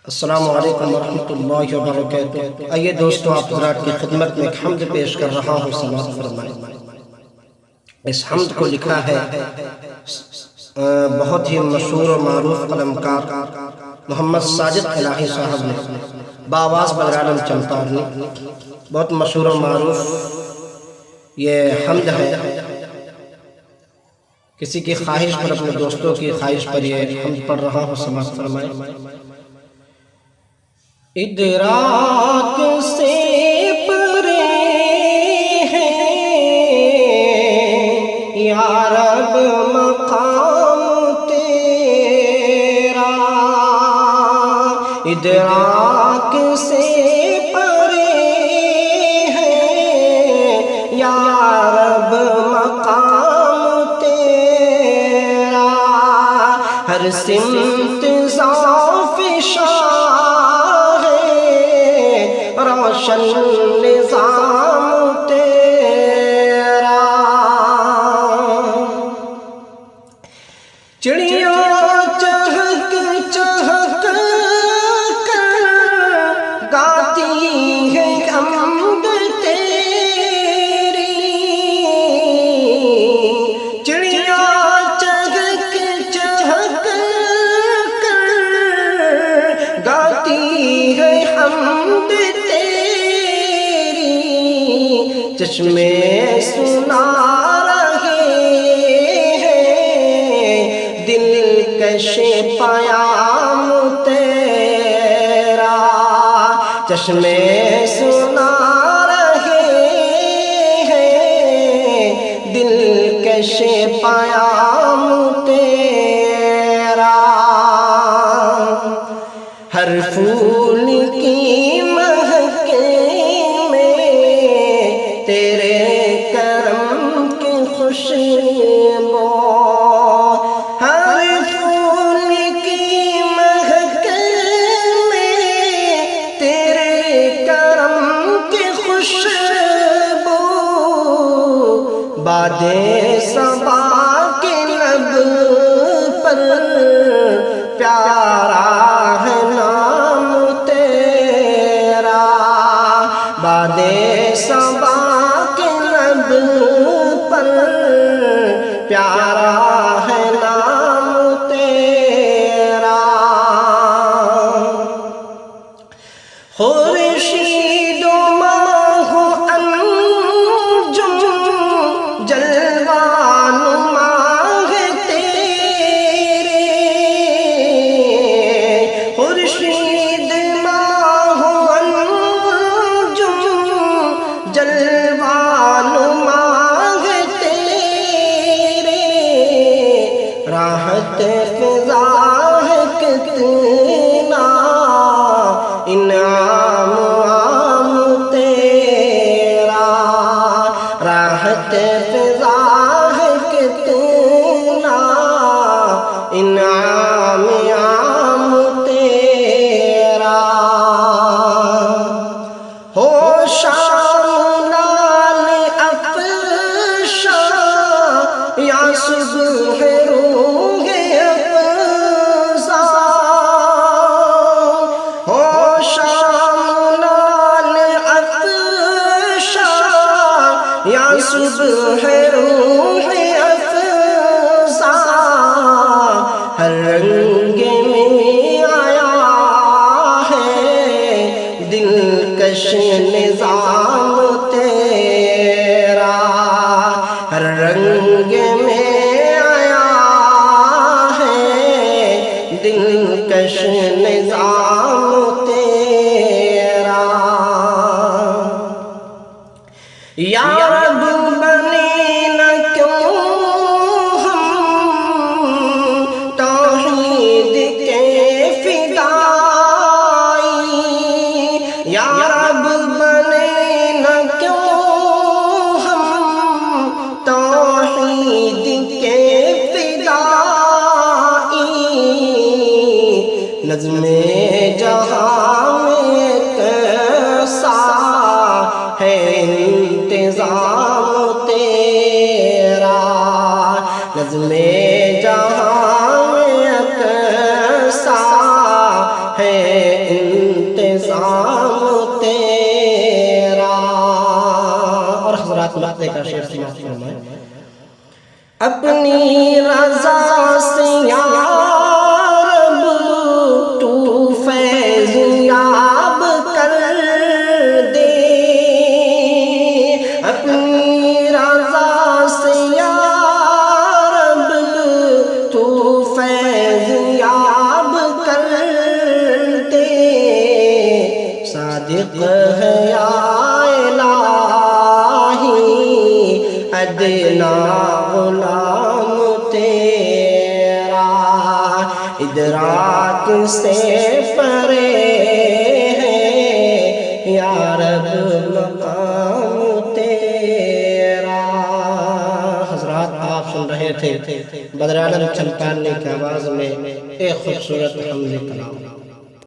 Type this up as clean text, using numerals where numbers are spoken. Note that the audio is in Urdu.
السلام علیکم ورحمۃ اللہ وبرکاتہ۔ آئیے دوستو، آپ حضرات کی خدمت میں ایک حمد پیش کر رہا ہوں، سماعت فرمائیں۔ اس حمد کو لکھا ہے بہت ہی مشہور و معروف قلمکار محمد ساجد الہی صاحب نے، بآواز بدر عالم چمپارنی۔ بہت مشہور و معروف یہ حمد ہے۔ کسی کی خواہش پر، اپنے دوستوں کی خواہش پر یہ حمد پڑھ رہا ہوں، سماعت فرمائیں۔ ادراک سے پرے ہے یا رب مقام تیرا، ادراک سے پرے ہے یا رب مقام تیرا، ہر سمت ذافشاں روشن نظام تیرا، چڑیاں چہک چہک کر گاتی ہے حمد تیری، چڑیاں چہک چہک کر گاتی ہے حمد چشمے سنا رہے ہیں دلکش پیام تیرا، چشمے سنا رہے ہیں دلکش پیام تیرا، ہر پھول کی مہک تیرے کرم کی خوشبو، ہر پھول کی مہک میں تیرے کرم کی خوشبو، باد صبا کے لب پر پیارا ہے نام تیرا، باد صبا پر پیارا ہے نام تیرا، خورشید و ماہ انجم جلوہ نما ہے تیرے، خورشید ماہ انجم جلوہ راحت فضا ہے کتنا انعام عام تیرا، راحت فضا ہے کتنا انعام عام تیرا، ہو شام لال افشاں یا صبح یا صبح روح افزا، ہر رنگ میں آیا ہے دلکش نظام تیرا، ہر رنگ میں آیا ہے دلکش نظام تیرا، یا رب بنے نہ کیوں ہم توحید کے فدائی، یا رب بنے نہ کیوں ہم توحید کے فدائی، نظم جہاں میں کیسا ہے انتظام تیرا، نظم جہاں میں کیسا ہے بقتے کا شعر سماعت فرمائیں۔ اپنی رضا سے یا رب تو فیض یاب کر دے، اپنی رضا سے یا رب تو فیض یاب کر دے، صادق ہے یا الہی ادنا غلام تیرا، ادراک سے پرے ہے یا رب مقام تیرا۔ حضرات آپ سن رہے تھے بدر عالم چمپارنی کی آواز میں ایک خوبصورت حمد کلام۔